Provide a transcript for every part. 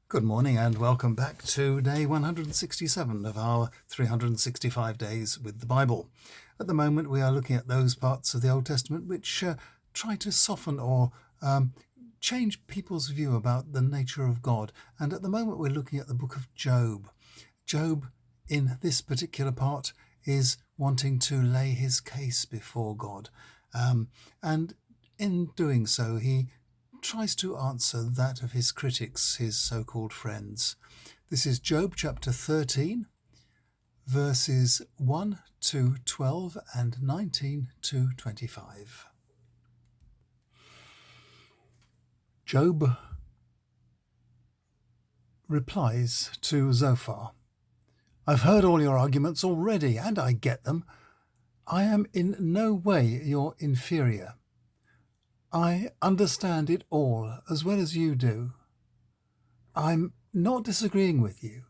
Good morning and welcome back to day 167 of our 365 days with the Bible. At the moment we are looking at those parts of the Old Testament which try to soften or change people's view about the nature of God. And at the moment we're looking at the book of Job. Job, in this particular part, is wanting to lay his case before God. And in doing so, he tries to answer that of his critics, his so-called friends. This is Job chapter 13, verses 1 to 12 and 19 to 25. Job replies to Zophar, "I've heard all your arguments already, and I get them. I am in no way your inferior. I understand it all as well as you do. I'm not disagreeing with you.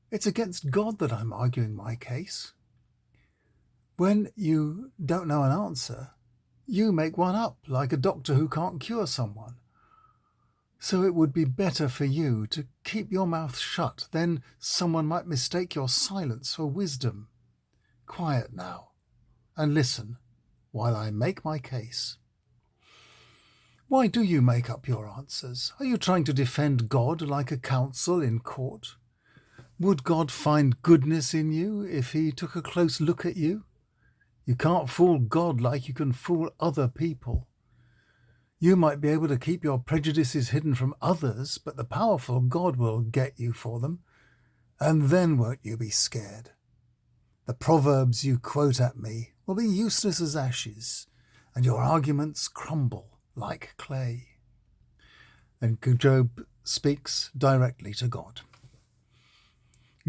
It's against God that I'm arguing my case. When you don't know an answer, you make one up like a doctor who can't cure someone. So it would be better for you to keep your mouth shut, then someone might mistake your silence for wisdom. Quiet now, and listen while I make my case. Why do you make up your answers? Are you trying to defend God like a counsel in court? Would God find goodness in you if he took a close look at you? You can't fool God like you can fool other people. You might be able to keep your prejudices hidden from others, but the powerful God will get you for them. And then won't you be scared? The proverbs you quote at me will be useless as ashes, and your arguments crumble like clay." Then Job speaks directly to God.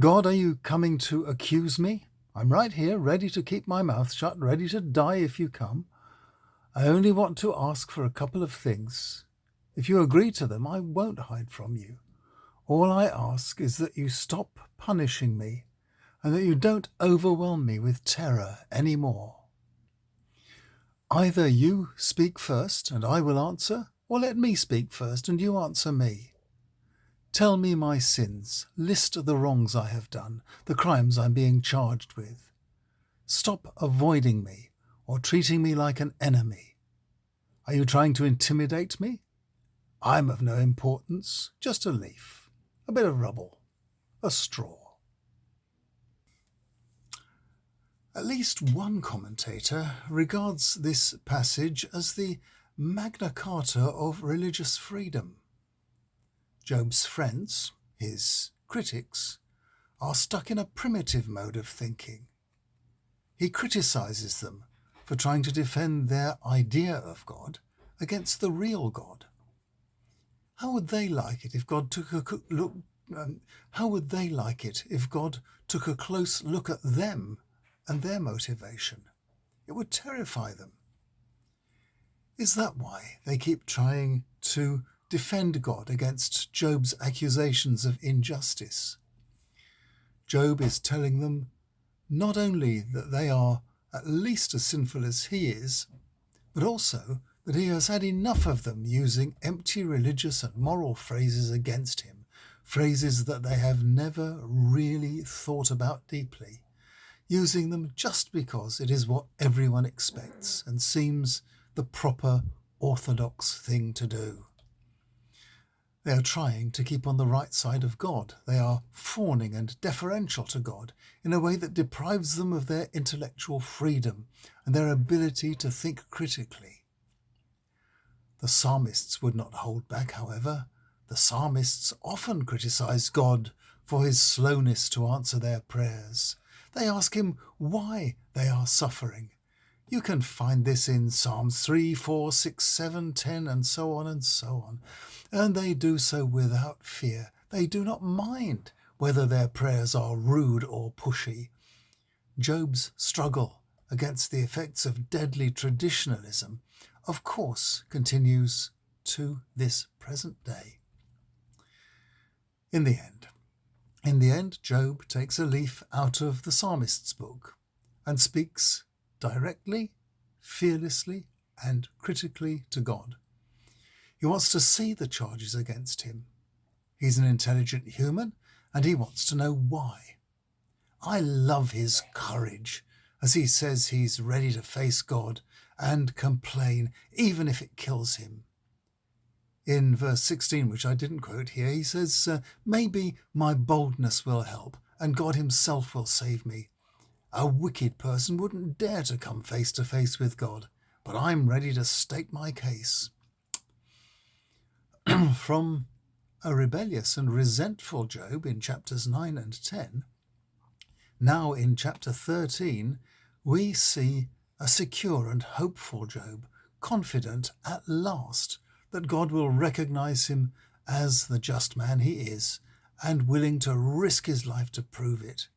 "God, are you coming to accuse me? I'm right here, ready to keep my mouth shut, ready to die if you come. I only want to ask for a couple of things. If you agree to them, I won't hide from you. All I ask is that you stop punishing me and that you don't overwhelm me with terror anymore. Either you speak first and I will answer, or let me speak first and you answer me. Tell me my sins, list the wrongs I have done, the crimes I'm being charged with. Stop avoiding me or treating me like an enemy. Are you trying to intimidate me? I'm of no importance, just a leaf, a bit of rubble, a straw." At least one commentator regards this passage as the Magna Carta of religious freedom. Job's friends, his critics, are stuck in a primitive mode of thinking. He criticizes them for trying to defend their idea of God against the real God. How would they like it if God took a look? How would they like it if God took a close look at them and their motivation? It would terrify them. Is that why they keep trying to defend God against Job's accusations of injustice? Job is telling them not only that they are at least as sinful as he is, but also that he has had enough of them using empty religious and moral phrases against him, phrases that they have never really thought about deeply, using them just because it is what everyone expects and seems the proper orthodox thing to do. They are trying to keep on the right side of God. They are fawning and deferential to God in a way that deprives them of their intellectual freedom and their ability to think critically. The psalmists would not hold back, however. The psalmists often criticize God for his slowness to answer their prayers. They ask him why they are suffering. You can find this in Psalms 3, 4, 6, 7, 10, and so on and so on. And they do so without fear. They do not mind whether their prayers are rude or pushy. Job's struggle against the effects of deadly traditionalism, of course, continues to this present day. In the end, Job takes a leaf out of the psalmist's book and speaks directly, fearlessly, and critically to God. He wants to see the charges against him. He's an intelligent human, and he wants to know why. I love his courage, as he says he's ready to face God and complain, even if it kills him. In verse 16, which I didn't quote here, he says, maybe my boldness will help, and God himself will save me. A wicked person wouldn't dare to come face to face with God, but I'm ready to state my case. From a rebellious and resentful Job in chapters 9 and 10, now in chapter 13, we see a secure and hopeful Job, confident at last that God will recognize him as the just man he is, and willing to risk his life to prove it.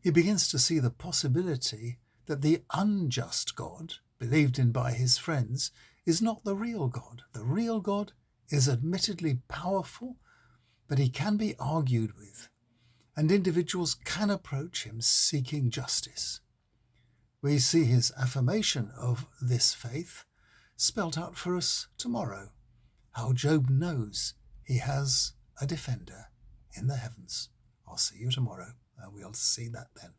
He begins to see the possibility that the unjust God, believed in by his friends, is not the real God. The real God is admittedly powerful, but he can be argued with, and individuals can approach him seeking justice. We see his affirmation of this faith spelt out for us tomorrow, how Job knows he has a defender in the heavens. I'll see you tomorrow, and we'll see that then.